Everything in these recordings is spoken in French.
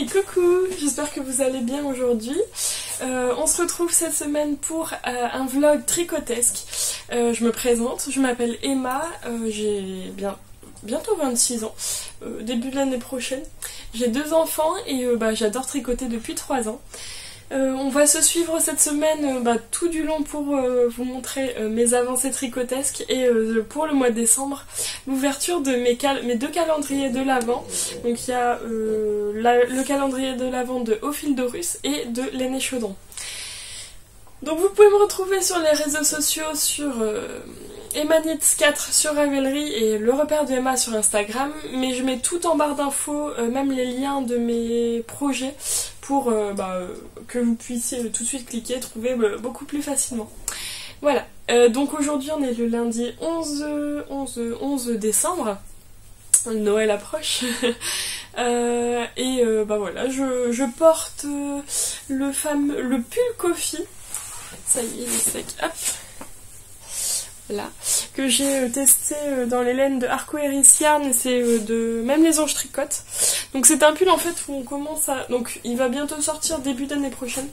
coucou, j'espère que vous allez bien aujourd'hui. On se retrouve cette semaine pour un vlog tricotesque. Je me présente, je m'appelle Emma, j'ai bientôt 26 ans, début de l'année prochaine. J'ai 2 enfants et j'adore tricoter depuis 3 ans. On va se suivre cette semaine tout du long pour vous montrer mes avancées tricotesques et pour le mois de décembre, l'ouverture de mes 2 calendriers de l'Avent. Donc il y a le calendrier de l'Avent de Au fil d'Horus et de l'Aîné Chaudron. Donc vous pouvez me retrouver sur les réseaux sociaux sur Emmanitz4 sur Ravelry et le repère de Emma sur Instagram, mais je mets tout en barre d'infos, même les liens de mes projets pour que vous puissiez tout de suite cliquer et trouver beaucoup plus facilement. Voilà, donc aujourd'hui on est le lundi 11 décembre, Noël approche. Voilà, je porte le pull Kofi. Ça y est, il est sec. Hop. Voilà. Que j'ai testé dans les laines de Arcoiris Yarn. C'est de Même les anges tricotent. Donc c'est un pull en fait où on commence à... Donc il va bientôt sortir début d'année prochaine.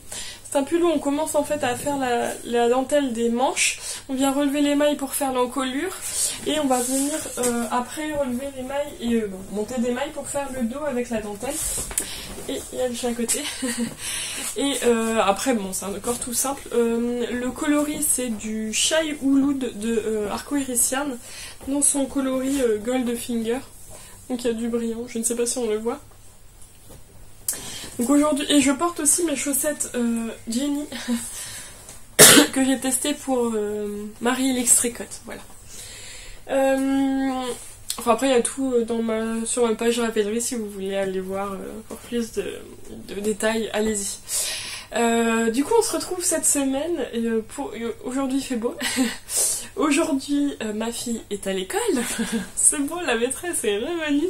C'est un pull où on commence en fait à faire la dentelle des manches. On vient relever les mailles pour faire l'encolure. Et on va venir après relever les mailles et monter des mailles pour faire le dos avec la dentelle. Et il y a le chien à côté. Et après, bon, c'est un décor tout simple. Le coloris, c'est du Shai Ouloud de Arcoiris Yarn, dans son coloris Goldfinger. Donc il y a du brillant, je ne sais pas si on le voit. Donc aujourd'hui, et je porte aussi mes chaussettes Jenny que j'ai testées pour Marie-Elix Tricote. Voilà. Enfin après il y a tout sur ma page Ravelry si vous voulez aller voir pour plus de détails, allez-y. Du coup on se retrouve cette semaine et aujourd'hui il fait beau. Aujourd'hui ma fille est à l'école. C'est beau, la maîtresse est revenue.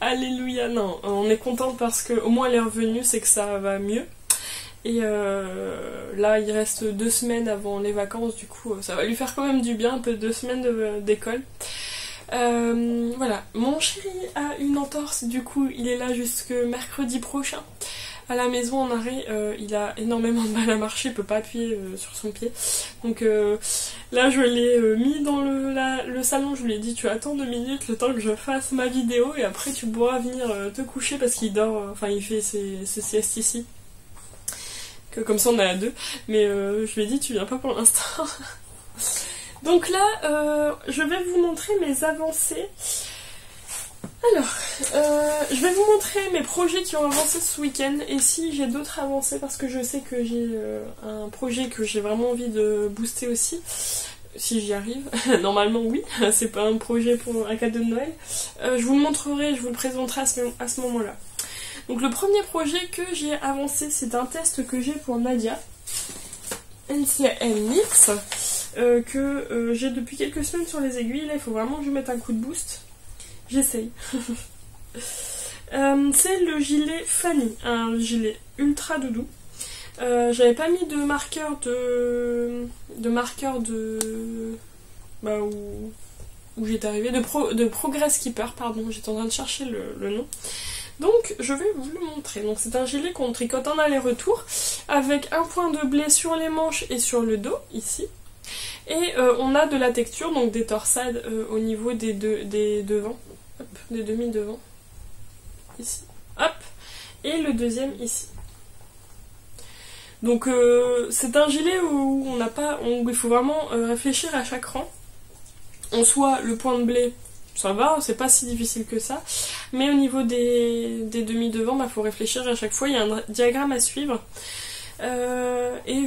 Alléluia. Non, on est contente parce que au moins elle est revenue, c'est que ça va mieux. Et là il reste 2 semaines avant les vacances, du coup ça va lui faire quand même du bien, un peu 2 semaines d'école. Voilà, mon chéri a une entorse, du coup il est là jusque mercredi prochain. À la maison en arrêt, il a énormément de mal à marcher, il peut pas appuyer sur son pied. Donc là je l'ai mis dans le salon, je lui ai dit tu attends 2 minutes le temps que je fasse ma vidéo et après tu pourras venir te coucher parce qu'il dort, il fait ses siestes ici. Que comme ça on est à 2, mais je lui ai dit tu viens pas pour l'instant. Donc là, je vais vous montrer mes avancées. Alors, je vais vous montrer mes projets qui ont avancé ce week-end et si j'ai d'autres avancées parce que je sais que j'ai un projet que j'ai vraiment envie de booster aussi. Si j'y arrive, normalement oui, c'est pas un projet pour un cadeau de Noël. Je vous le montrerai, je vous le présenterai à ce moment-là. Donc le premier projet que j'ai avancé, c'est un test que j'ai pour Nadia. NCL Mix. Que j'ai depuis quelques semaines sur les aiguilles. Là il faut vraiment que je mette un coup de boost. J'essaye. C'est le gilet Fanny, un gilet ultra doudou. J'avais pas mis de marqueur où j'étais arrivée, de Progress Keeper, pardon, j'étais en train de chercher le nom. Donc je vais vous le montrer. Donc c'est un gilet qu'on tricote en aller-retour avec un point de blé sur les manches et sur le dos ici. Et on a de la texture, donc des torsades au niveau des devants, hop, des demi-devants, ici, hop, et le deuxième ici. Donc c'est un gilet où il faut vraiment réfléchir à chaque rang. En soi, le point de blé, ça va, c'est pas si difficile que ça, mais au niveau des demi-devants, faut réfléchir à chaque fois, il y a un diagramme à suivre. Et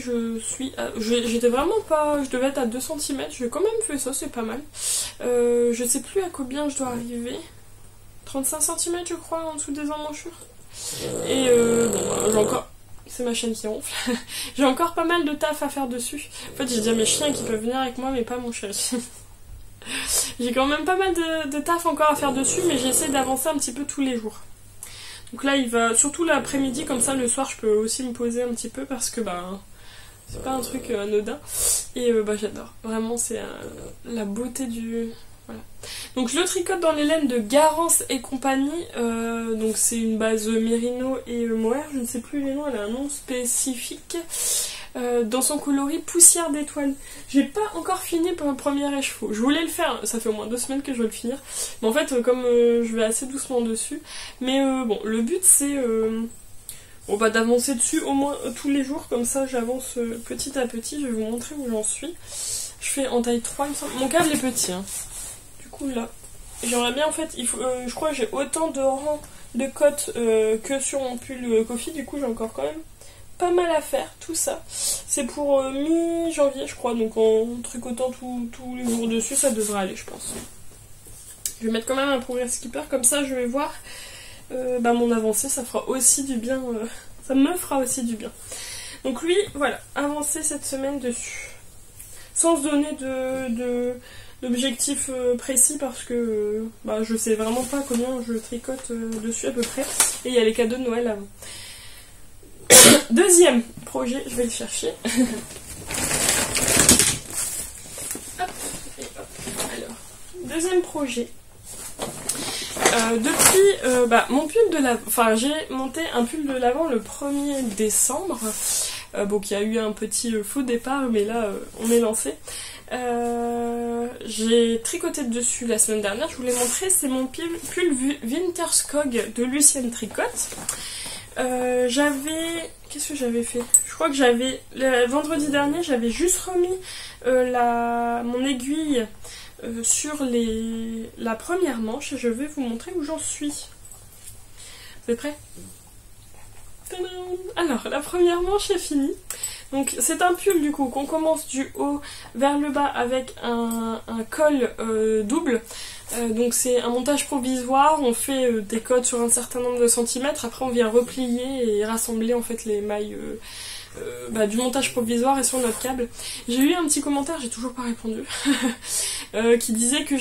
j'étais vraiment pas, je devais être à 2 cm, j'ai quand même fait ça, c'est pas mal. Je sais plus à combien je dois arriver, 35 cm je crois en dessous des emmanchures. Et j'ai encore, c'est ma chaîne qui ronfle, j'ai encore pas mal de taf à faire dessus. En fait j'ai dit à mes chiens qu'ils peuvent venir avec moi mais pas mon chéri. J'ai quand même pas mal de taf encore à faire dessus mais j'essaie d'avancer un petit peu tous les jours. Donc là il va, surtout l'après-midi, comme ça le soir je peux aussi me poser un petit peu parce que c'est pas un truc anodin. Et j'adore, vraiment c'est la beauté du Voilà. Donc je le tricote dans les laines de Garance et compagnie. Donc c'est une base Mérino et mohair, je ne sais plus les noms, elle a un nom spécifique. Dans son coloris poussière d'étoiles. J'ai pas encore fini pour le premier écheveau. Je voulais le faire, ça fait au moins 2 semaines que je veux le finir. Mais en fait, comme je vais assez doucement dessus. Mais bon, le but c'est d'avancer dessus au moins tous les jours. Comme ça, j'avance petit à petit. Je vais vous montrer où j'en suis. Je fais en taille 3, il me semble. Mon câble est petit, hein. Du coup, là. J'aimerais bien, en fait, je crois que j'ai autant de rangs de cotes que sur mon pull Coffee. Du coup, j'ai encore quand même pas mal à faire, tout ça. C'est pour mi-janvier, je crois, donc en tricotant tous les jours dessus, ça devrait aller, je pense. Je vais mettre quand même un progress skipper, comme ça je vais voir mon avancée, ça fera aussi du bien, ça me fera aussi du bien. Donc lui, voilà, avancer cette semaine dessus. Sans se donner d'objectif précis, parce que je sais vraiment pas combien je tricote dessus à peu près. Et il y a les cadeaux de Noël avant. Deuxième projet, je vais le chercher. Hop, et hop. Alors, deuxième projet. Depuis mon pull de l'avant, j'ai monté un pull de l'avant le 1er décembre. Qu'il y a eu un petit faux départ, mais là on est lancé. J'ai tricoté dessus la semaine dernière, je vous l'ai montré, c'est mon pull Winterskog de Lucienne Tricotte. Qu'est-ce que j'avais fait? Je crois que le vendredi dernier, j'avais juste remis mon aiguille sur la première manche. Et je vais vous montrer où j'en suis. Vous êtes prêts? Alors, la première manche est finie. Donc, c'est un pull du coup qu'on commence du haut vers le bas avec un col double. Donc c'est un montage provisoire, on fait des codes sur un certain nombre de centimètres, après on vient replier et rassembler en fait les mailles du montage provisoire et sur notre câble. J'ai eu un petit commentaire, j'ai toujours pas répondu, qui disait que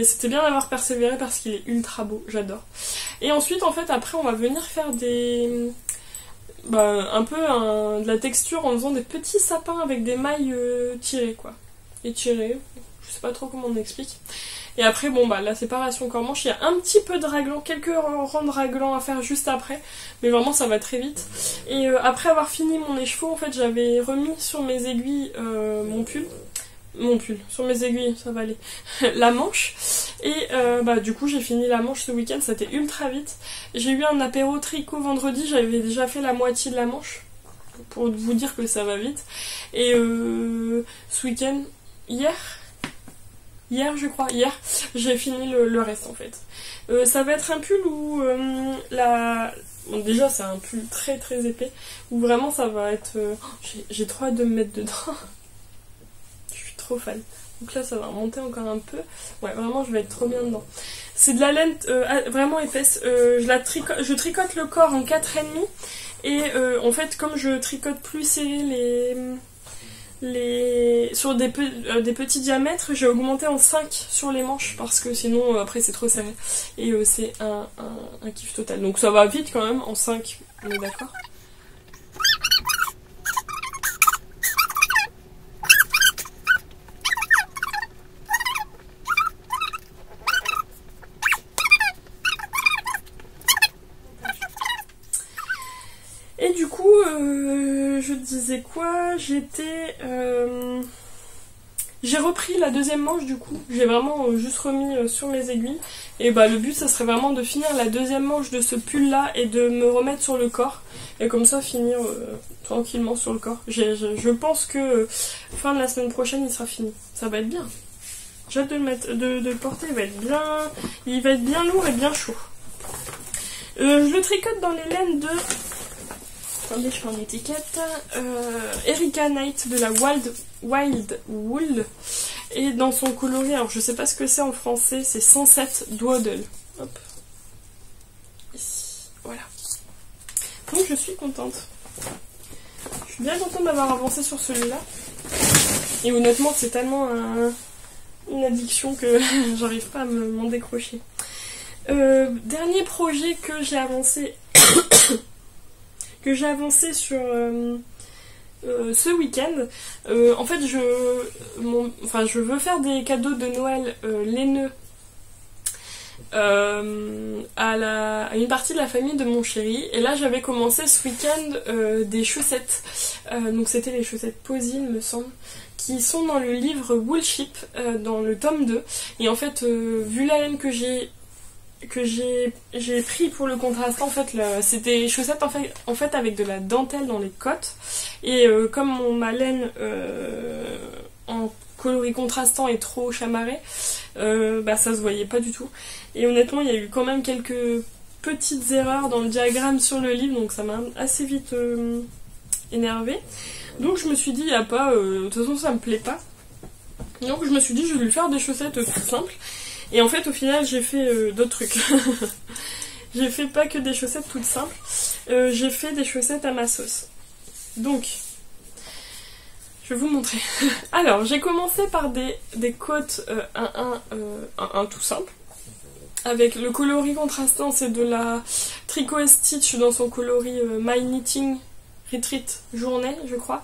c'était bien d'avoir persévéré parce qu'il est ultra beau, j'adore. Et ensuite en fait après on va venir faire de la texture en faisant des petits sapins avec des mailles tirées quoi. Étirées, je sais pas trop comment on explique. Et après, la séparation corps-manche, il y a un petit peu de raglan, quelques rangs de raglan à faire juste après, mais vraiment ça va très vite. Et après avoir fini mon écheveau, en fait, j'avais remis sur mes aiguilles sur mes aiguilles, ça va aller, la manche. Et du coup, j'ai fini la manche ce week-end, ça a été ultra vite. J'ai eu un apéro tricot vendredi, j'avais déjà fait la moitié de la manche, pour vous dire que ça va vite. Et ce week-end, hier, j'ai fini le reste en fait. Ça va être un pull où déjà c'est un pull très très épais, où vraiment ça va être... j'ai trop hâte de me mettre dedans. Je suis trop fan. Donc là ça va monter encore un peu. Ouais, vraiment je vais être trop bien dedans. C'est de la laine vraiment épaisse. Je tricote le corps en 4,5. Et en fait comme je tricote plus serré sur des petits diamètres, j'ai augmenté en 5 sur les manches parce que sinon après c'est trop serré et c'est un kiff total. Donc ça va vite quand même en 5, on est d'accord? Et du coup, je disais quoi? J'ai repris la deuxième manche du coup. J'ai vraiment juste remis sur mes aiguilles. Et le but, ça serait vraiment de finir la deuxième manche de ce pull là et de me remettre sur le corps. Et comme ça, finir tranquillement sur le corps. Je pense que fin de la semaine prochaine, il sera fini. Ça va être bien. J'ai hâte de le porter. Il va être bien lourd et bien chaud. Je le tricote dans les laines de... Attendez, je fais une étiquette. Erika Knight de la Wild Wool. Et dans son coloris, alors je sais pas ce que c'est en français, c'est 107 Dwaddle. Hop. Ici, voilà. Donc je suis contente. Je suis bien contente d'avoir avancé sur celui-là. Et honnêtement, c'est tellement une addiction que j'arrive pas à m'en décrocher. Dernier projet que j'ai avancé... sur ce week-end, en fait je veux faire des cadeaux de Noël laineux à une partie de la famille de mon chéri, et là j'avais commencé ce week-end des chaussettes, donc c'était les chaussettes Posy il me semble, qui sont dans le livre Woolship, dans le tome 2, et en fait vu la laine que j'ai pris pour le contrastant, en fait c'était des chaussettes en fait avec de la dentelle dans les côtes, et comme ma laine en coloris contrastant est trop chamarrée, ça se voyait pas du tout, et honnêtement il y a eu quand même quelques petites erreurs dans le diagramme sur le livre, donc ça m'a assez vite énervée. Donc je me suis dit, y a pas, de toute façon ça me plaît pas, donc je me suis dit je vais lui faire des chaussettes tout simples. Et en fait, au final, j'ai fait d'autres trucs. J'ai fait pas que des chaussettes toutes simples. J'ai fait des chaussettes à ma sauce. Donc, je vais vous montrer. Alors, j'ai commencé par des côtes 1 tout simple. Avec le coloris contrastant, c'est de la Tricot & Stitch dans son coloris My Knitting Retreat Journée, je crois.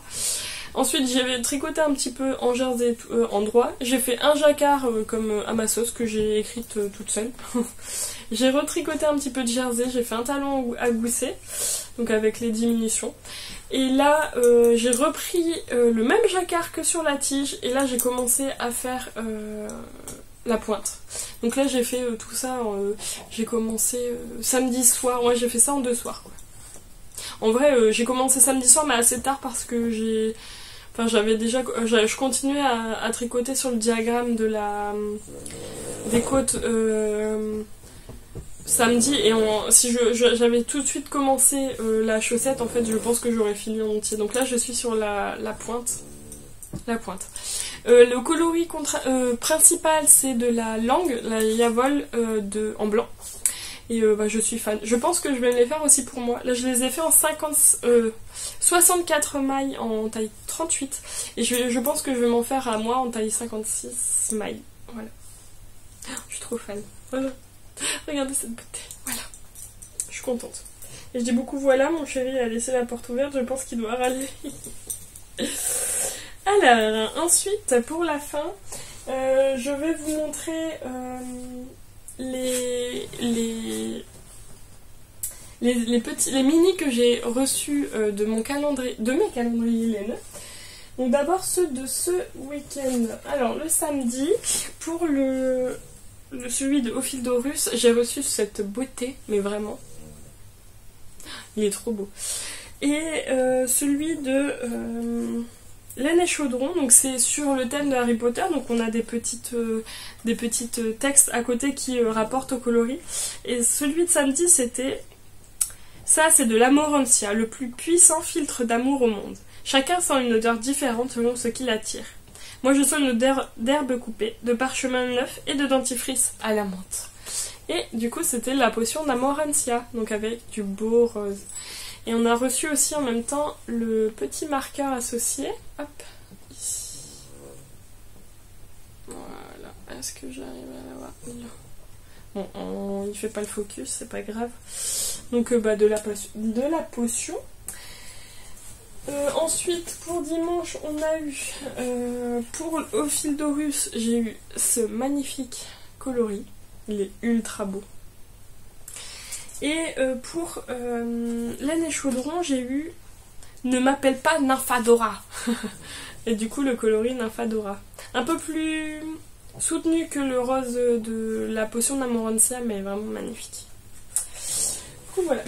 Ensuite, j'avais tricoté un petit peu en jersey en droit. J'ai fait un jacquard comme à ma sauce que j'ai écrite toute seule. J'ai retricoté un petit peu de jersey. J'ai fait un talon à gousset, donc avec les diminutions. Et là, j'ai repris le même jacquard que sur la tige. Et là, j'ai commencé à faire la pointe. Donc là, j'ai fait tout ça. J'ai commencé samedi soir. Ouais, j'ai fait ça en 2 soirs, quoi. En vrai, j'ai commencé samedi soir, mais assez tard parce que je continuais à tricoter sur le diagramme des côtes samedi, et si j'avais tout de suite commencé la chaussette, en fait, je pense que j'aurais fini en entier. Donc là, je suis sur la pointe. Le coloris principal, c'est de la langue, la Yavol en blanc. Et je suis fan. Je pense que je vais me les faire aussi pour moi. Là, je les ai fait en 64 mailles en taille 38. Et je pense que je vais m'en faire à moi en taille 56 mailles. Voilà. Je suis trop fan. Voilà. Regardez cette beauté. Voilà. Je suis contente. Et je dis beaucoup voilà, mon chéri a laissé la porte ouverte. Je pense qu'il doit râler. Alors, ensuite, pour la fin, je vais vous montrer... les mini que j'ai reçus de mes calendriers laineux. Donc d'abord ceux de ce week-end. Alors le samedi, pour celui de Au fil d'Horus, j'ai reçu cette beauté, mais vraiment, il est trop beau. Et celui de Laine et Chaudron, donc c'est sur le thème de Harry Potter, donc on a des petites textes à côté qui rapportent au coloris. Et celui de samedi, c'était ça, c'est de l'Amorantia, le plus puissant filtre d'amour au monde. Chacun sent une odeur différente selon ce qui l'attire. Moi je sens une odeur d'herbe coupée, de parchemin neuf et de dentifrice à la menthe. Et du coup c'était la potion d'Amorantia, donc avec du beau rose. Et on a reçu aussi en même temps le petit marqueur associé. Hop, ici. Voilà. Est-ce que j'arrive à l'avoir? Bon, il fait pas le focus, c'est pas grave. Donc de la potion. Ensuite, pour dimanche, on a eu, pour Au fil d'Horus, j'ai eu ce magnifique coloris. Il est ultra beau. Et pour Laine et Chaudron, j'ai eu Ne m'appelle pas Nymphadora. Et du coup, le coloris Nymphadora. Un peu plus soutenu que le rose de la potion d'Amorantia, mais vraiment magnifique. Du coup, voilà.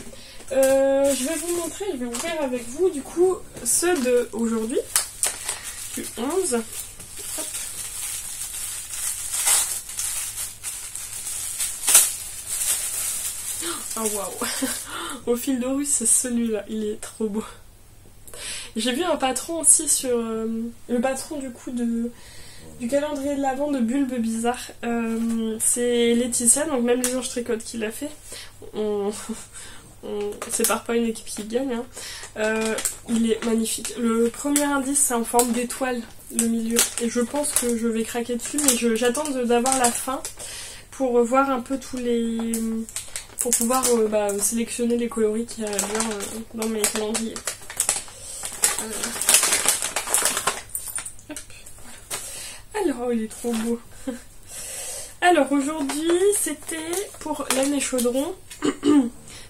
Je vais vous montrer, je vais ouvrir avec vous, du coup, ceux de aujourd'hui, du 11. Hop. Oh waouh! Au fil d'Horus, c'est celui-là, il est trop beau. J'ai vu un patron aussi sur le patron du coup du calendrier de l'Avent de Bulbe Bizarre. C'est Laetitia, donc même les jours je tricote qui l'a fait. On sépare pas une équipe qui gagne. Hein. Il est magnifique. Le premier indice, c'est en forme d'étoile, le milieu. Et je pense que je vais craquer dessus, mais j'attends d'avoir la fin pour voir un peu tous les... pour pouvoir sélectionner les coloris qui iraient bien dans mes calendriers. Alors, il est trop beau. Alors, aujourd'hui, c'était pour l'année chaudron.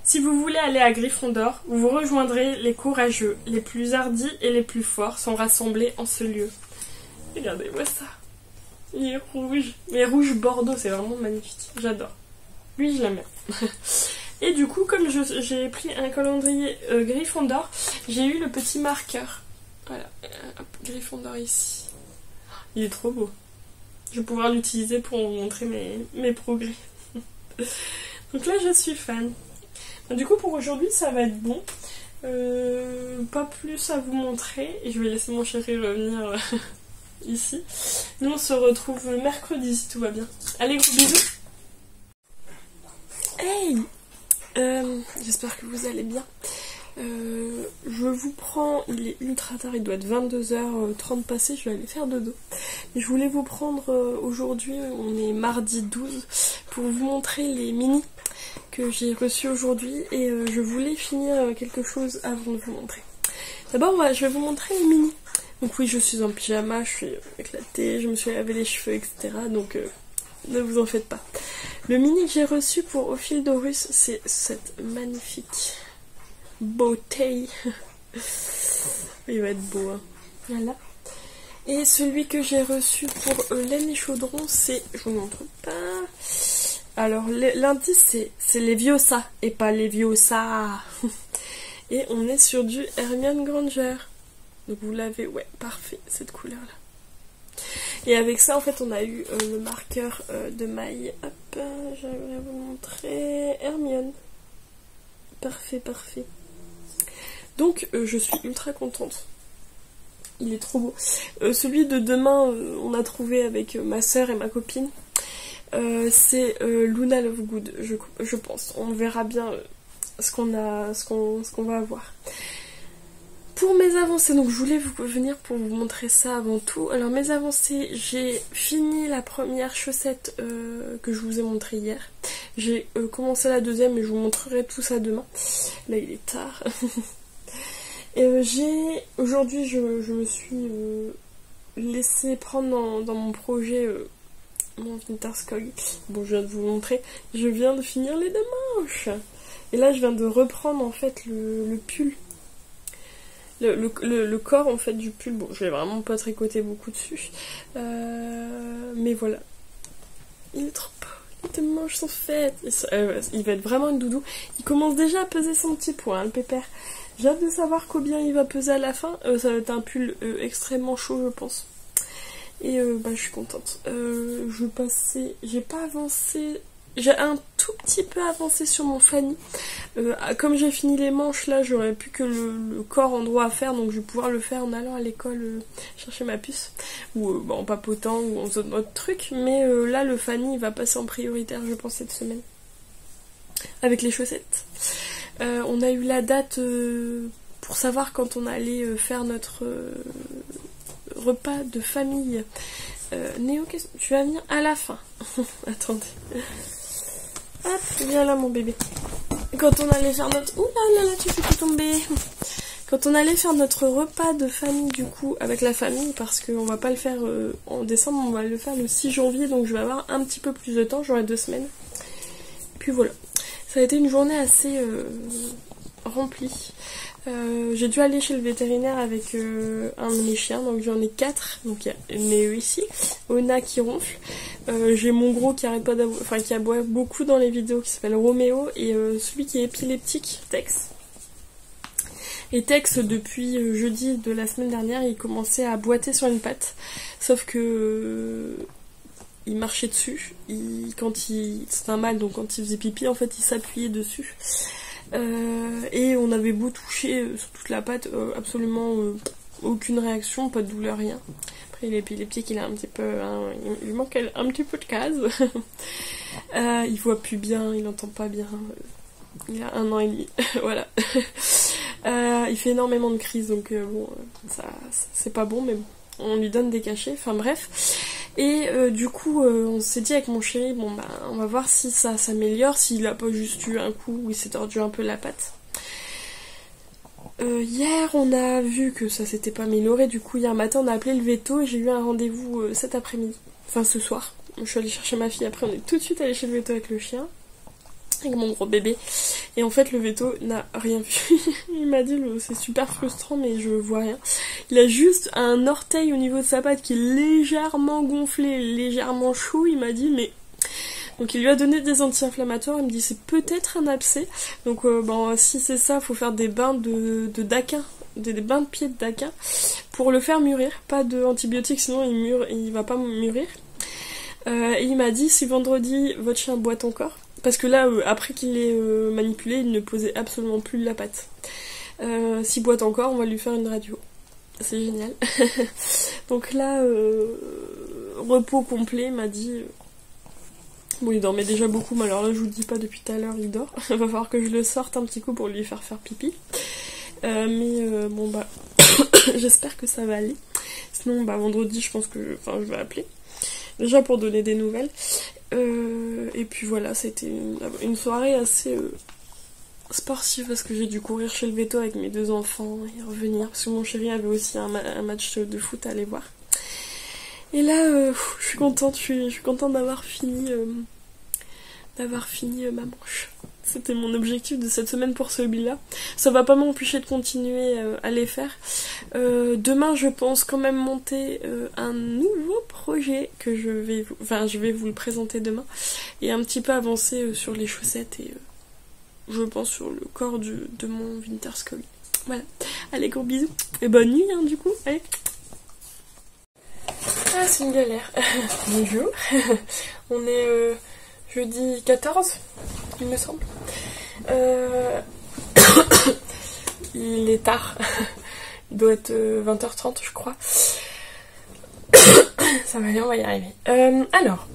Si vous voulez aller à Gryffondor, vous rejoindrez les courageux, les plus hardis et les plus forts sont rassemblés en ce lieu. Regardez-moi ça. Il est rouge. Mais rouge bordeaux, c'est vraiment magnifique. J'adore. Lui, je l'aime bien. Et du coup, comme j'ai pris un calendrier Gryffondor, j'ai eu le petit marqueur. Voilà. Hop, Gryffondor ici. Il est trop beau. Je vais pouvoir l'utiliser pour vous montrer mes progrès. Donc là, je suis fan. Du coup, pour aujourd'hui, ça va être bon. Pas plus à vous montrer. Et je vais laisser mon chéri revenir ici. Nous, on se retrouve mercredi si tout va bien. Allez, gros bisous. Hey, j'espère que vous allez bien. Je vous prends, il est ultra tard, il doit être 22h30 passé, je vais aller faire dodo. Je voulais vous prendre aujourd'hui, on est mardi 12, pour vous montrer les mini que j'ai reçus aujourd'hui et je voulais finir quelque chose avant de vous montrer. D'abord, je vais vous montrer les mini. Donc oui, je suis en pyjama, je suis éclatée, je me suis lavé les cheveux, etc. Donc ne vous en faites pas. Le mini que j'ai reçu pour Ophildorus, c'est cette magnifique beauté. Il va être beau, hein. Voilà. Et celui que j'ai reçu pour l'année chaudron, c'est... Je vous montre pas. Alors, l'indice, c'est Leviosa et pas Leviosa. Et on est sur du Hermione Granger. Donc vous l'avez, ouais, parfait, cette couleur-là. Et avec ça, en fait, on a eu le marqueur de maille. Hop, j'aimerais vous montrer. Hermione. Parfait, parfait. Donc, je suis ultra contente. Il est trop beau. Celui de demain, on a trouvé avec ma soeur et ma copine. C'est Luna Lovegood, je pense. On verra bien ce qu'on va avoir. Pour mes avancées, donc je voulais venir pour vous montrer ça avant tout. Alors mes avancées, j'ai fini la première chaussette que je vous ai montrée hier. J'ai commencé la deuxième et je vous montrerai tout ça demain. Là il est tard. Et aujourd'hui je me suis laissé prendre dans mon projet mon Winterskog. Bon, je viens de vous montrer. Je viens de finir les deux manches. Et là je viens de reprendre en fait le pull. Le corps en fait du pull, bon je vais vraiment pas tricoter beaucoup dessus, mais voilà, il est trop beau, les deux manches sont faites, il va être vraiment une doudou, il commence déjà à peser son petit poids, hein, le pépère, j'ai hâte de savoir combien il va peser à la fin, ça va être un pull extrêmement chaud je pense, et je suis contente, je vais passer, j'ai pas avancé... J'ai un tout petit peu avancé sur mon Fanny. Comme j'ai fini les manches, là, j'aurais plus que le corps en droit à faire, donc je vais pouvoir le faire en allant à l'école chercher ma puce. Ou en papotant, ou en faisant d'autres trucs. Mais là, le Fanny, il va passer en prioritaire, je pense, cette semaine. Avec les chaussettes. On a eu la date pour savoir quand on allait faire notre repas de famille. Néo, tu vas venir à la fin. Attendez. Hop, viens là mon bébé. Quand on allait faire notre... Ouh là là, tu fais tout tomber. Quand on allait faire notre repas de famille du coup, avec la famille, parce qu'on va pas le faire en décembre, on va le faire le 6 janvier, donc je vais avoir un petit peu plus de temps, j'aurai 2 semaines. Puis voilà. Ça a été une journée assez remplie. J'ai dû aller chez le vétérinaire avec un de mes chiens, donc j'en ai 4, donc il y a Néo ici, Ona qui ronfle, j'ai mon gros qui arrête pas qui aboie beaucoup dans les vidéos, qui s'appelle Roméo, et celui qui est épileptique, Tex. Et Tex, depuis jeudi de la semaine dernière, il commençait à boiter sur une patte, sauf que il marchait dessus, c'est un mâle, donc quand il faisait pipi, en fait il s'appuyait dessus. Et on avait beau toucher sur toute la patte, absolument aucune réaction, pas de douleur, rien. Après il est épileptique, il a un petit peu, il lui manque un petit peu de case. Il voit plus bien, il entend pas bien. Il a 1 an et demi, voilà. Il fait énormément de crises, donc bon, ça c'est pas bon, mais bon, on lui donne des cachets, enfin bref. Et du coup, on s'est dit avec mon chéri, bon bah, on va voir si ça s'améliore, s'il a pas juste eu un coup où il s'est tordu un peu la patte. Hier on a vu que ça s'était pas amélioré, du coup hier matin on a appelé le veto et j'ai eu un rendez-vous cet après-midi, enfin ce soir. Je suis allée chercher ma fille, après on est tout de suite allé chez le veto avec le chien, avec mon gros bébé, et en fait le veto n'a rien vu. Il m'a dit c'est super frustrant mais je vois rien. Il a juste un orteil au niveau de sa patte qui est légèrement gonflé, légèrement chaud, il m'a dit mais... Donc il lui a donné des anti-inflammatoires, il me dit c'est peut-être un abcès. Donc bon, si c'est ça, faut faire des bains de daquin, des bains de pied de daquin pour le faire mûrir. Pas d'antibiotiques sinon il va pas mûrir. Et il m'a dit si vendredi votre chien boite encore, parce que là après qu'il l'ait manipulé, il ne posait absolument plus de la patte. S'il boite encore, on va lui faire une radio. C'est génial. Donc là, repos complet, il m'a dit... Bon, il dormait déjà beaucoup, mais alors là, je vous dis pas depuis tout à l'heure, il dort. Il va falloir que je le sorte un petit coup pour lui faire pipi. Bon, bah, j'espère que ça va aller. Sinon, bah, vendredi, je pense que... Enfin, je vais appeler. Déjà pour donner des nouvelles. Et puis voilà, c'était une soirée assez sportive, parce que j'ai dû courir chez le veto avec mes 2 enfants et revenir, parce que mon chéri avait aussi un match de foot à aller voir. Et là, je suis contente, d'avoir fini ma manche. C'était mon objectif de cette semaine pour celui-là. Ça va pas m'empêcher de continuer à les faire. Demain, je pense quand même monter un nouveau projet que je vais vous le présenter demain. Et un petit peu avancer sur les chaussettes et je pense sur le corps de mon Winter Skog. Voilà. Allez, gros bisous. Et bonne nuit, du coup. Allez. Ah, c'est une galère. Bonjour. On est jeudi 14, il me semble. Il est tard. Il doit être 20h30, je crois. Ça va aller, on va y arriver. Alors,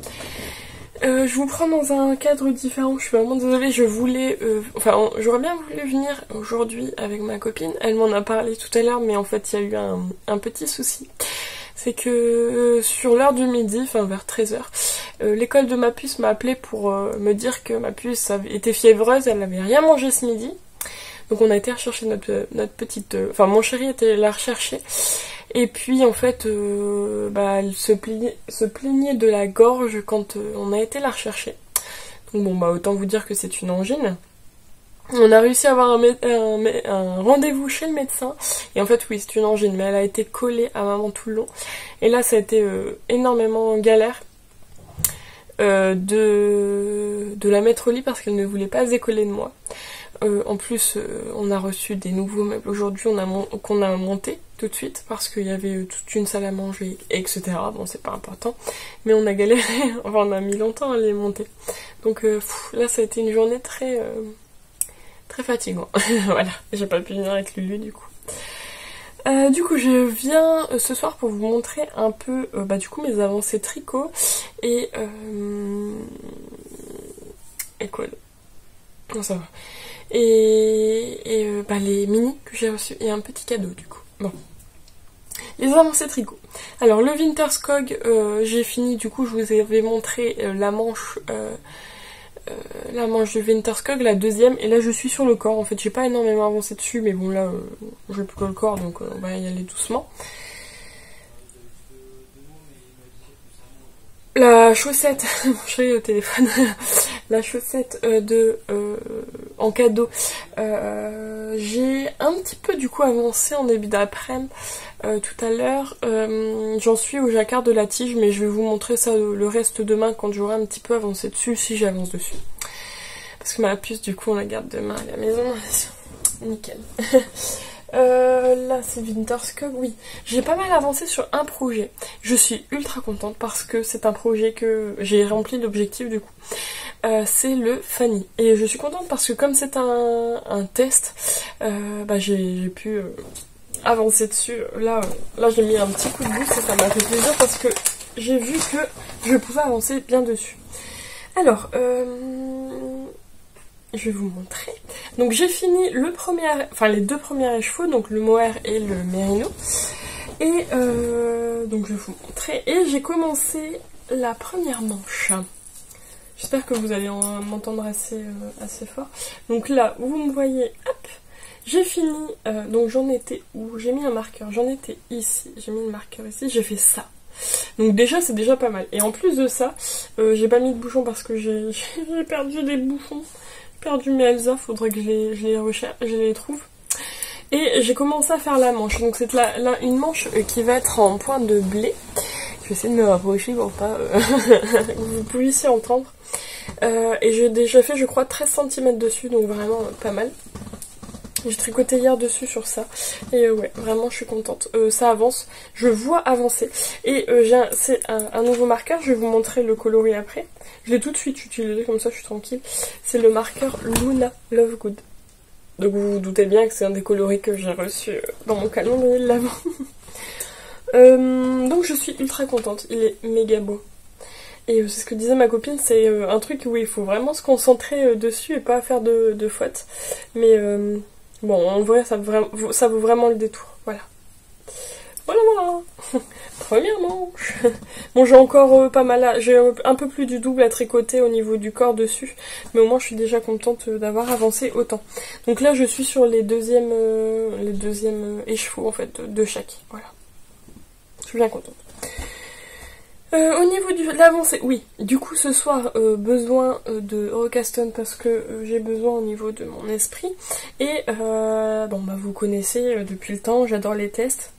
je vous prends dans un cadre différent. Je suis vraiment désolée, j'aurais bien voulu venir aujourd'hui avec ma copine. Elle m'en a parlé tout à l'heure, mais en fait, il y a eu un petit souci. C'est que sur l'heure du midi, enfin vers 13h, l'école de ma puce m'a appelé pour me dire que ma puce était fiévreuse, elle n'avait rien mangé ce midi. Donc on a été rechercher notre petite... Enfin mon chéri était la rechercher. Et puis en fait, elle se plaignait de la gorge quand on a été la rechercher. Donc bon, autant vous dire que c'est une angine. On a réussi à avoir un rendez-vous chez le médecin. Et en fait, oui, c'est une angine, mais elle a été collée à maman tout le long. Et là, ça a été énormément galère de la mettre au lit parce qu'elle ne voulait pas se décoller de moi. En plus, on a reçu des nouveaux meubles aujourd'hui qu'on a monté tout de suite parce qu'il y avait toute une salle à manger, etc. Bon, c'est pas important. Mais on a galéré, enfin, on a mis longtemps à les monter. Donc là, ça a été une journée très fatigant. Voilà, j'ai pas pu venir avec Lulu du coup. Du coup, je viens ce soir pour vous montrer un peu du coup mes avancées tricot et quoi. Non, ça va. Et les mini que j'ai reçus et un petit cadeau du coup. Bon. Les avancées tricot. Alors le Winter Skog, j'ai fini, du coup je vous avais montré la manche du Winter Skog, la deuxième, et là je suis sur le corps. En fait j'ai pas énormément avancé dessus, mais bon là j'ai plus que le corps, donc on va y aller doucement. La chaussette, mon chéri au téléphone, la chaussette en cadeau, j'ai un petit peu du coup avancé en début d'après-midi tout à l'heure. J'en suis au jacquard de la tige, mais je vais vous montrer ça le reste demain quand j'aurai un petit peu avancé dessus, si j'avance dessus. Parce que ma puce du coup on la garde demain à la maison, nickel. Là c'est Winter Skog, oui. J'ai pas mal avancé sur un projet. Je suis ultra contente parce que c'est un projet que j'ai rempli l'objectif du coup. C'est le Fanny. Et je suis contente parce que comme c'est un test, j'ai pu avancer dessus. Là j'ai mis un petit coup de boost et ça m'a fait plaisir parce que j'ai vu que je pouvais avancer bien dessus. Alors, je vais vous montrer. Donc j'ai fini les deux premiers écheveaux, donc le mohair et le mérino. Et donc je vais vous montrer. Et j'ai commencé la première manche. J'espère que vous allez m'entendre assez fort. Donc là, vous me voyez, hop, J'ai fini, donc j'en étais où? J'ai mis un marqueur, j'en étais ici, j'ai mis le marqueur ici, j'ai fait ça. Donc déjà c'est déjà pas mal. Et en plus de ça, j'ai pas mis de bouchons parce que j'ai perdu des bouchons. J'ai perdu mes Elsa, faudrait que je les trouve. Et j'ai commencé à faire la manche. Donc c'est une manche qui va être en point de blé. Je vais essayer de me rapprocher pour pas vous puissiez entendre. Et j'ai déjà fait je crois 13 cm dessus, donc vraiment pas mal. J'ai tricoté hier dessus sur ça. Et ouais, vraiment je suis contente. Ça avance. Je vois avancer. Et c'est un nouveau marqueur. Je vais vous montrer le coloris après. Je l'ai tout de suite utilisé, comme ça je suis tranquille. C'est le marqueur Luna Lovegood. Donc vous vous doutez bien que c'est un des coloris que j'ai reçu dans mon calendrier de l'Avent. Donc je suis ultra contente. Il est méga beau. Et c'est ce que disait ma copine, c'est un truc où il faut vraiment se concentrer dessus et pas faire de fautes. Mais bon, en vrai, ça vaut vraiment le détour. Voilà. Voilà. Première manche. Bon, j'ai encore pas mal j'ai un peu plus du double à tricoter au niveau du corps dessus. Mais au moins, je suis déjà contente d'avoir avancé autant. Donc là, je suis sur les deuxièmes écheveaux, en fait, de chaque. Voilà. Je suis bien contente. Au niveau de l'avancée, oui, du coup ce soir besoin de Rockaston parce que j'ai besoin au niveau de mon esprit. Et bon bah vous connaissez depuis le temps, j'adore les tests.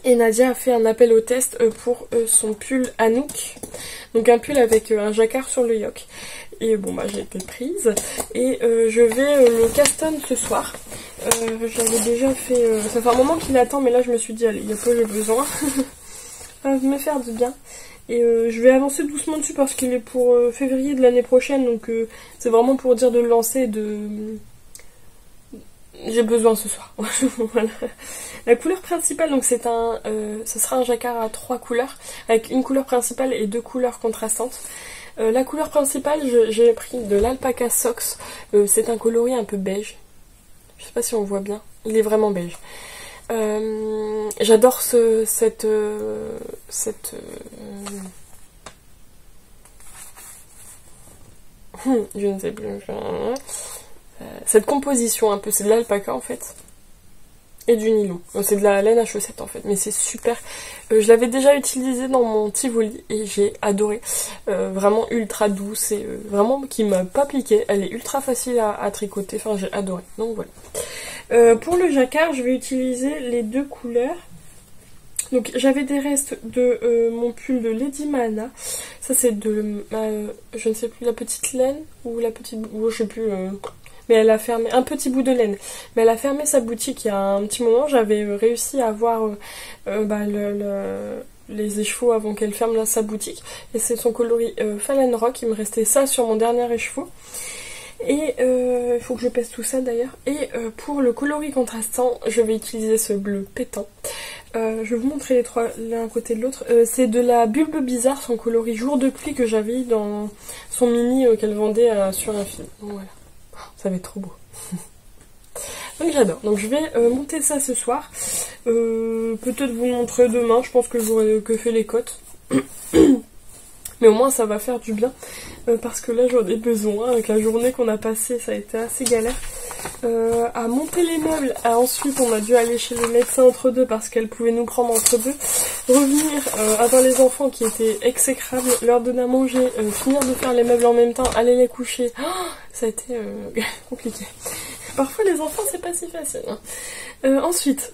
Et Nadia a fait un appel au test pour son pull Anouk. Donc un pull avec un jacquard sur le yoke. Et bon bah j'ai été prise. Et je vais le caston ce soir. J'avais déjà fait... ça fait un moment qu'il attend, mais là je me suis dit allez, il y a pas j'ai besoin. Ça va me faire du bien. Et je vais avancer doucement dessus parce qu'il est pour février de l'année prochaine. Donc c'est vraiment pour dire de le lancer et de... J'ai besoin ce soir. Voilà. La couleur principale, donc c'est ce sera un jacquard à 3 couleurs, avec une couleur principale et 2 couleurs contrastantes. La couleur principale, j'ai pris de l'Alpaca Socks. C'est un coloris un peu beige. Je sais pas si on voit bien. Il est vraiment beige. J'adore cette je ne sais plus. Cette composition un peu, c'est de l'alpaca en fait. Et du nylon. C'est de la laine à chaussettes en fait. Mais c'est super. Je l'avais déjà utilisé dans mon Tivoli et j'ai adoré. Vraiment ultra douce et vraiment qui m'a pas piqué. Elle est ultra facile à tricoter. Enfin j'ai adoré. Donc voilà. Pour le jacquard, je vais utiliser les 2 couleurs. Donc j'avais des restes de mon pull de Lady Mana. Ça c'est de je ne sais plus, la petite laine ou la petite... ou je sais plus... mais elle a fermé un petit bout de laine. Mais elle a fermé sa boutique il y a un petit moment. J'avais réussi à avoir les écheveaux avant qu'elle ferme sa boutique. Et c'est son coloris Fallen Rock. Il me restait ça sur mon dernier écheveau. Et il faut que je pèse tout ça d'ailleurs. Et pour le coloris contrastant, je vais utiliser ce bleu pétant. Je vais vous montrer les trois l'un à côté de l'autre. C'est de la Bulbe Bizarre, son coloris jour de pluie que j'avais eu dans son mini qu'elle vendait sur un fil. Donc voilà. Ça va être trop beau. Donc j'adore. Donc je vais monter ça ce soir. Peut-être vous montrer demain. Je pense que j'aurai que fait les côtes. Mais au moins ça va faire du bien. Parce que là j'en ai besoin. Avec la journée qu'on a passée, ça a été assez galère. À monter les meubles. Ensuite on a dû aller chez le médecin entre deux parce qu'elle pouvait nous prendre entre deux. Revenir, avoir les enfants qui étaient exécrables, leur donner à manger, finir de faire les meubles en même temps, aller les coucher. Oh, ça a été compliqué. Parfois les enfants c'est pas si facile. Hein. Ensuite,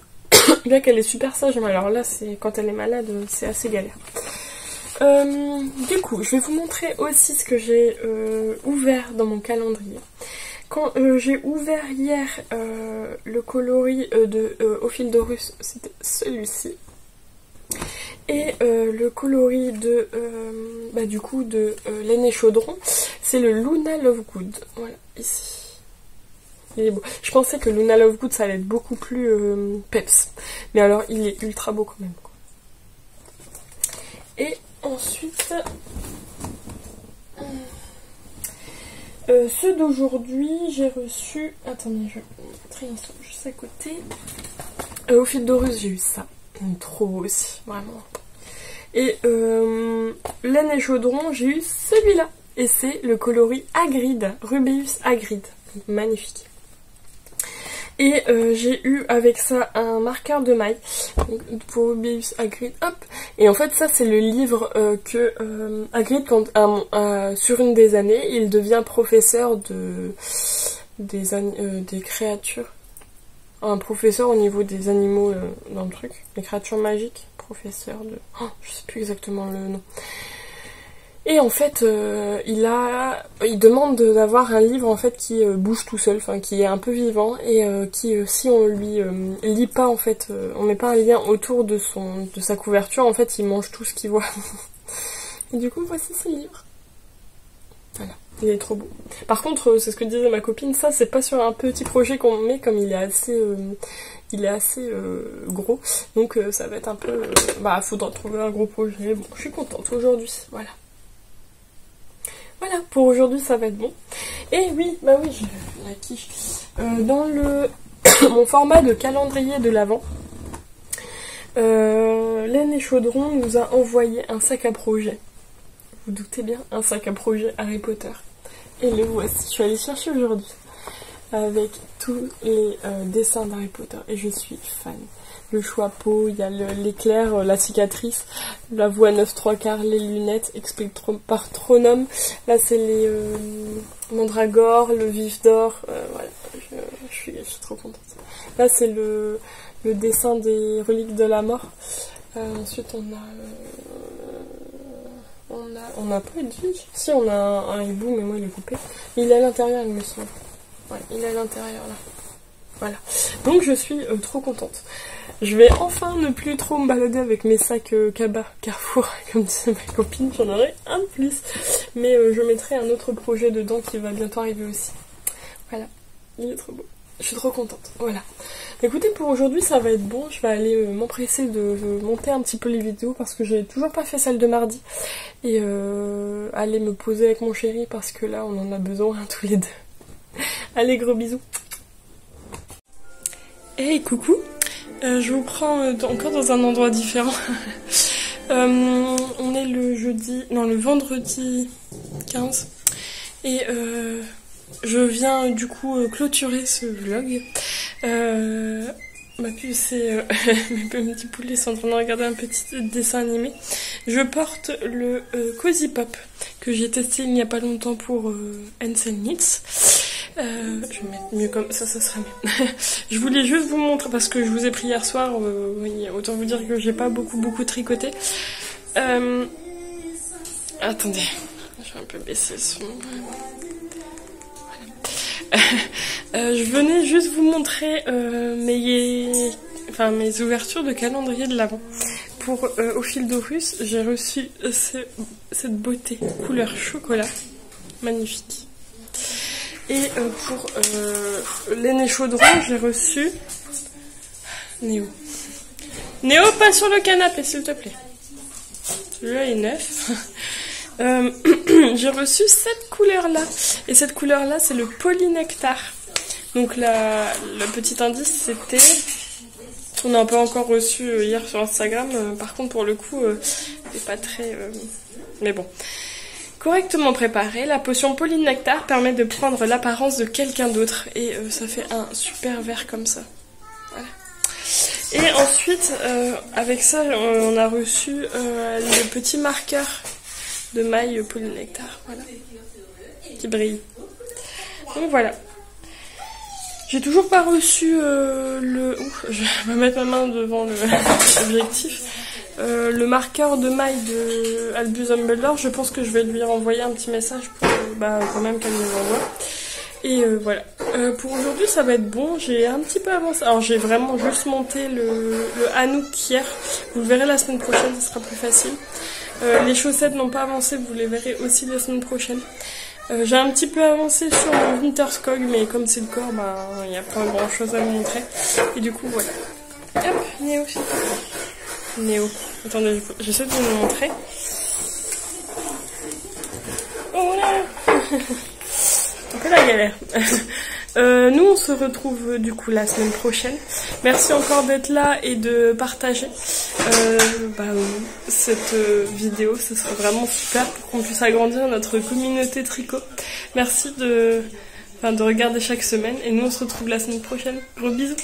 bien qu'elle est super sage, mais alors là c'est quand elle est malade c'est assez galère. Du coup, je vais vous montrer aussi ce que j'ai ouvert dans mon calendrier. Quand j'ai ouvert hier le coloris de Au fil d'Horus, c'était celui-ci. Et le coloris de du coup de Laine Chaudron, c'est le Luna Lovegood. Voilà, ici. Il est beau. Je pensais que Luna Lovegood ça allait être beaucoup plus peps. Mais alors il est ultra beau quand même. Quoi. Et ensuite, ceux d'aujourd'hui, j'ai reçu... Attendez, je vais montrer juste à côté. Au fil d'Horus, j'ai eu ça. Trop beau aussi, vraiment. Et Laine et Chaudron, j'ai eu celui-là. Et c'est le coloris Hagrid, Rubeus Hagrid. Magnifique. Et j'ai eu avec ça un marqueur de maille pour Rubeus Hagrid, hop. Et en fait ça c'est le livre que Hagrid, sur une des années, il devient professeur des créatures. Un professeur au niveau des animaux dans le truc, les créatures magiques, professeur de... Oh, je sais plus exactement le nom. Et en fait, il demande d'avoir un livre en fait qui bouge tout seul, enfin qui est un peu vivant et qui, si on lui lit pas en fait, on met pas un lien autour de sa couverture, en fait, il mange tout ce qu'il voit. Et du coup, voici ce livre. Voilà, il est trop beau. Par contre, c'est ce que disait ma copine, ça c'est pas sur un petit projet qu'on met, comme il est assez gros, donc ça va être un peu... faudra trouver un gros projet. Bon, je suis contente aujourd'hui, voilà. Voilà, pour aujourd'hui ça va être bon. Et oui, je la quiche. Dans mon format de calendrier de l'Avent, Laine et Chaudron nous a envoyé un sac à projet. Vous doutez bien, un sac à projet Harry Potter. Et le voici, je suis allée chercher aujourd'hui. Avec tous les dessins d'Harry Potter. Et je suis fan. Le chapeau, il y a l'éclair, la cicatrice, la voix 9/3/4, les lunettes, Expectrum Patronum. Là c'est les mandragores, le vif d'or. Voilà, je suis trop contente. Là c'est le dessin des reliques de la mort. Ensuite on n'a pas de vie. Si, on a un hibou, mais moi il est coupé. Il est à l'intérieur, il me semble. Ouais, il est à l'intérieur là. Voilà. Donc je suis trop contente. Je vais enfin ne plus trop me balader avec mes sacs Kaba Carrefour, comme disait ma copine, j'en aurai un de plus. Mais je mettrai un autre projet dedans qui va bientôt arriver aussi. Voilà, il est trop beau. Je suis trop contente, voilà. Écoutez, pour aujourd'hui ça va être bon, je vais aller m'empresser de monter un petit peu les vidéos parce que j'ai toujours pas fait celle de mardi. Et aller me poser avec mon chéri parce que là on en a besoin tous les deux. Allez, gros bisous. Hey, coucou. Je vous prends encore dans un endroit différent. On est le vendredi 15. Et je viens du coup clôturer ce vlog. Mes petits poulets sont en train de regarder un petit dessin animé. Je porte le Cozy Pop que j'ai testé il n'y a pas longtemps pour Hansel Knits. Je vais mettre mieux comme ça, ça sera mieux. Je voulais juste vous montrer parce que je vous ai pris hier soir. Oui, autant vous dire que j'ai pas beaucoup tricoté. Attendez, je vais un peu baisser le son. Voilà. Je venais juste vous montrer mes ouvertures de calendrier de l'Avent. Pour Au fil d'Aurus, j'ai reçu cette beauté couleur chocolat, magnifique. Et pour Laine et Chaudron, j'ai reçu Néo. Néo, pas sur le canapé, s'il te plaît. Celui-là est neuf. J'ai reçu cette couleur-là. Et cette couleur-là, c'est le polynectar. Donc le petit indice, c'était... On n'a pas encore reçu hier sur Instagram. Par contre, pour le coup, c'est pas très... Mais bon. Correctement préparée, la potion polynectar permet de prendre l'apparence de quelqu'un d'autre. Et ça fait un super verre comme ça. Voilà. Et ensuite, avec ça, on a reçu le petit marqueur de maille polynectar. Voilà. Qui brille. Donc voilà. J'ai toujours pas reçu je vais mettre ma main devant l'objectif. Le marqueur de maille de Albus Dumbledore, je pense que je vais lui renvoyer un petit message pour quand même qu'elle me l'envoie. Et voilà. Pour aujourd'hui, ça va être bon. J'ai un petit peu avancé. Alors, j'ai vraiment juste monté le Hanouk hier. Vous le verrez la semaine prochaine, ce sera plus facile. Les chaussettes n'ont pas avancé, vous les verrez aussi la semaine prochaine. J'ai un petit peu avancé sur le Winterskog, mais comme c'est le corps, il n'y a pas grand chose à vous montrer. Et du coup, voilà. Hop, Néo, s'il te plaît. Néo. Attendez, j'essaie de vous le montrer. Oh là. Un peu la galère. Nous, on se retrouve du coup la semaine prochaine. Merci encore d'être là et de partager cette vidéo. Ce serait vraiment super pour qu'on puisse agrandir notre communauté tricot. Merci de enfin de regarder chaque semaine. Et nous on se retrouve la semaine prochaine. Gros bisous.